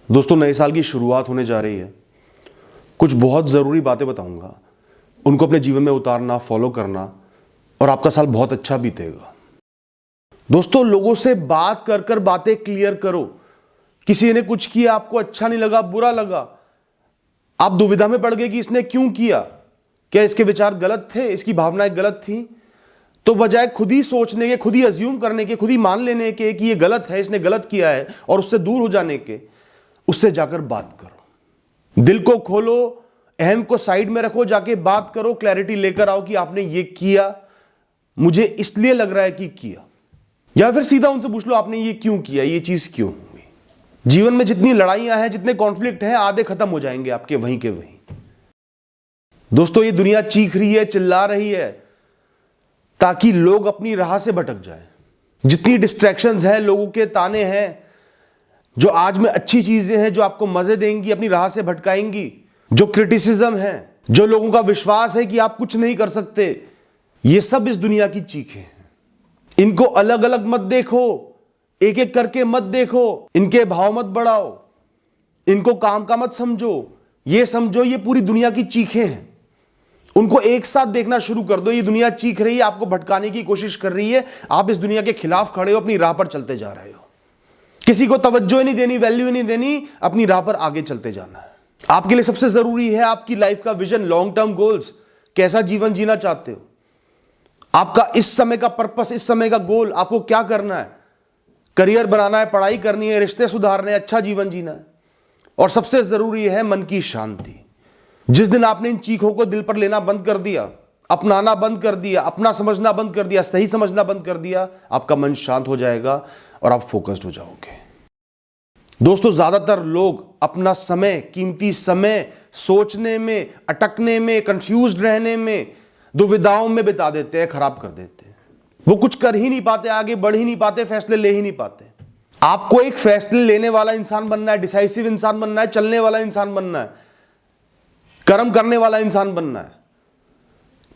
दोस्तों, नए साल की शुरुआत होने जा रही है। कुछ बहुत ज़रूरी बातें बताऊंगा, उनको अपने जीवन में उतारना, फॉलो करना और आपका साल बहुत अच्छा बीतेगा। दोस्तों, लोगों से बात कर कर बातें क्लियर करो। किसी ने कुछ किया, आपको अच्छा नहीं लगा, बुरा लगा, आप दुविधा में पड़ गए कि इसने क्यों किया, क्या इसके विचार गलत थे, इसकी भावनाएं गलत थी, तो बजाय खुद ही सोचने के, खुद ही अज्यूम करने के, खुद ही मान लेने के कि ये गलत है, इसने गलत किया है और उससे दूर हो जाने के, उससे जाकर बात करो। दिल को खोलो, अहम को साइड में रखो, जाके बात करो, क्लैरिटी लेकर आओ कि आपने ये किया, मुझे इसलिए लग रहा है कि किया। या फिर सीधा उनसे पूछ लो, आपने ये क्यों किया, ये चीज क्यों हुई। जीवन में जितनी लड़ाइयां हैं, जितने कॉन्फ्लिक्ट हैं, आधे खत्म हो जाएंगे आपके वहीं के वहीं। दोस्तों, ये दुनिया चीख रही है, चिल्ला रही है ताकि लोग अपनी राह से भटक जाएं। जितनी डिस्ट्रैक्शंस हैं, लोगों के ताने हैं, जो आज में अच्छी चीजें हैं जो आपको मजे देंगी, अपनी राह से भटकाएंगी, जो क्रिटिसिज्म है, जो लोगों का विश्वास है कि आप कुछ नहीं कर सकते, ये सब इस दुनिया की चीखें हैं। इनको अलग अलग मत देखो, एक एक करके मत देखो, इनके भाव मत बढ़ाओ, इनको काम का मत समझो, ये समझो ये पूरी दुनिया की चीखें हैं। उनको एक साथ देखना शुरू कर दो। ये दुनिया चीख रही है, आपको भटकाने की कोशिश कर रही है, आप इस दुनिया के खिलाफ खड़े हो, अपनी राह पर चलते जा रहे हो। किसी को तवज्जो ही नहीं देनी, वैल्यू ही नहीं देनी, अपनी राह पर आगे चलते जाना है। आपके लिए सबसे जरूरी है आपकी लाइफ का विजन, लॉन्ग टर्म गोल्स। कैसा जीवन जीना चाहते हो, आपका इस समय का पर्पस, इस समय का गोल, आपको क्या करना है। करियर बनाना है, पढ़ाई करनी है, रिश्ते सुधारने, अच्छा जीवन जीना है, और सबसे जरूरी है मन की शांति। जिस दिन आपने इन चीखों को दिल पर लेना बंद कर दिया, अपनाना बंद कर दिया, अपना समझना बंद कर दिया, सही समझना बंद कर दिया, आपका मन शांत हो जाएगा और आप फोकस्ड हो जाओगे। दोस्तों, ज्यादातर लोग अपना समय, कीमती समय सोचने में, अटकने में, कंफ्यूज्ड रहने में, दुविधाओं में बिता देते हैं, खराब कर देते हैं। वो कुछ कर ही नहीं पाते, आगे बढ़ ही नहीं पाते, फैसले ले ही नहीं पाते। आपको एक फैसले लेने वाला इंसान बनना है, डिसाइसिव इंसान बनना है, चलने वाला इंसान बनना है, कर्म करने वाला इंसान बनना है।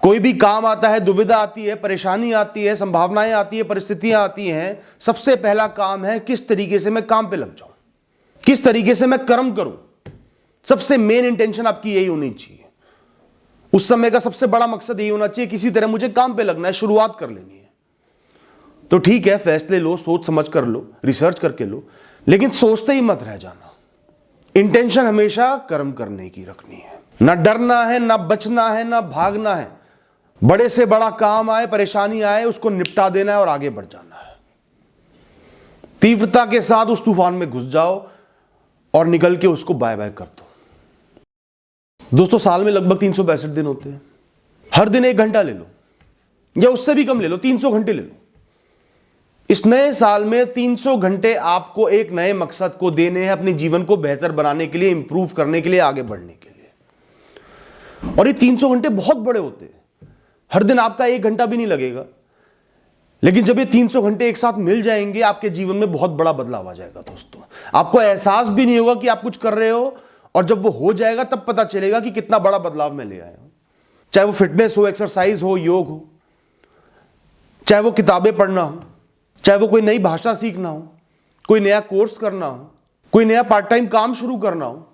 कोई भी काम आता है, दुविधा आती है, परेशानी आती है, संभावनाएं आती है, परिस्थितियां आती हैं, सबसे पहला काम है किस तरीके से मैं काम पे लग जाऊं, किस तरीके से मैं कर्म करूं। सबसे मेन इंटेंशन आपकी यही होनी चाहिए। उस समय का सबसे बड़ा मकसद यही होना चाहिए, किसी तरह मुझे काम पे लगना है, शुरुआत कर लेनी है। तो ठीक है, फैसले लो, सोच समझ कर लो, रिसर्च करके लो, लेकिन सोचते ही मत रह जाना। इंटेंशन हमेशा कर्म करने की रखनी है। ना डरना है, ना बचना है, ना भागना है। बड़े से बड़ा काम आए, परेशानी आए, उसको निपटा देना है और आगे बढ़ जाना है। तीव्रता के साथ उस तूफान में घुस जाओ और निकल के उसको बाय बाय कर दो। दोस्तों, साल में लगभग 362 दिन होते हैं। हर दिन 1 घंटा ले लो, या उससे भी कम ले लो, 300 घंटे ले लो। इस नए साल में 300 घंटे आपको एक नए मकसद को देने हैं, अपने जीवन को बेहतर बनाने के लिए, इंप्रूव करने के लिए, आगे बढ़ने के लिए। और ये 300 घंटे बहुत बड़े होते हैं। हर दिन आपका 1 घंटा भी नहीं लगेगा, लेकिन जब ये 300 घंटे एक साथ मिल जाएंगे, आपके जीवन में बहुत बड़ा बदलाव आ जाएगा। दोस्तों, आपको एहसास भी नहीं होगा कि आप कुछ कर रहे हो, और जब वो हो जाएगा तब पता चलेगा कि कितना बड़ा बदलाव मैं ले आया हूं। चाहे वो फिटनेस हो, एक्सरसाइज हो, योग हो, चाहे वो किताबें पढ़ना हो, चाहे वो कोई नई भाषा सीखना हो, कोई नया कोर्स करना हो, कोई नया पार्ट टाइम काम शुरू करना हो।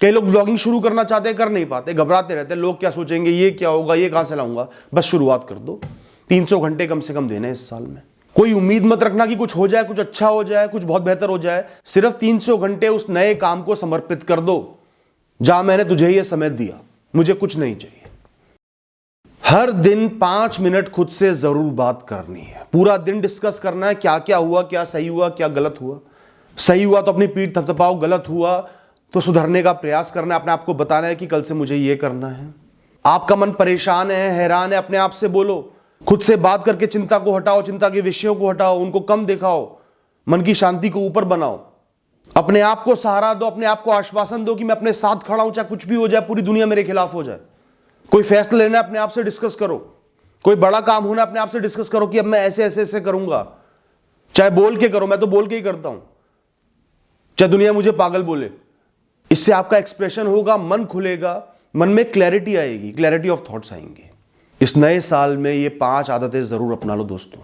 कई लोग ब्लॉगिंग शुरू करना चाहते हैं, कर नहीं पाते, घबराते रहते हैं, लोग क्या सोचेंगे, ये क्या होगा, ये कहां से लाऊंगा। बस शुरुआत कर दो। 300 घंटे कम से कम देने इस साल में। कोई उम्मीद मत रखना कि कुछ हो जाए, कुछ अच्छा हो जाए, कुछ बहुत बेहतर हो जाए। सिर्फ 300 घंटे उस नए काम को समर्पित कर दो जहां मैंने तुझे ये समय दिया, मुझे कुछ नहीं चाहिए। हर दिन 5 मिनट खुद से जरूर बात करनी है। पूरा दिन डिस्कस करना है, क्या क्या हुआ, क्या सही हुआ, क्या गलत हुआ। सही हुआ तो अपनी पीठ थपथपाओ, गलत हुआ तो सुधरने का प्रयास करना है। अपने आप को बताना है कि कल से मुझे ये करना है। आपका मन परेशान है, हैरान है, अपने आप से बोलो, खुद से बात करके चिंता को हटाओ, चिंता के विषयों को हटाओ, उनको कम दिखाओ, मन की शांति को ऊपर बनाओ। अपने आप को सहारा दो, अपने आप को आश्वासन दो कि मैं अपने साथ खड़ा हूं, चाहे कुछ भी हो जाए, पूरी दुनिया मेरे खिलाफ हो जाए। कोई फैसला लेना है, अपने आप से डिस्कस करो। कोई बड़ा काम होना, अपने आप से डिस्कस करो कि अब मैं ऐसे ऐसे ऐसे करूंगा। चाहे बोल के करो, मैं तो बोल के ही करता हूं, चाहे दुनिया मुझे पागल बोले। इससे आपका एक्सप्रेशन होगा, मन खुलेगा, मन में क्लैरिटी आएगी, क्लैरिटी ऑफ थॉट्स आएंगे। इस नए साल में ये 5 आदतें जरूर अपना लो दोस्तों,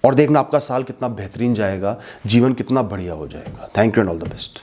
और देखना आपका साल कितना बेहतरीन जाएगा, जीवन कितना बढ़िया हो जाएगा। Thank you and all the best.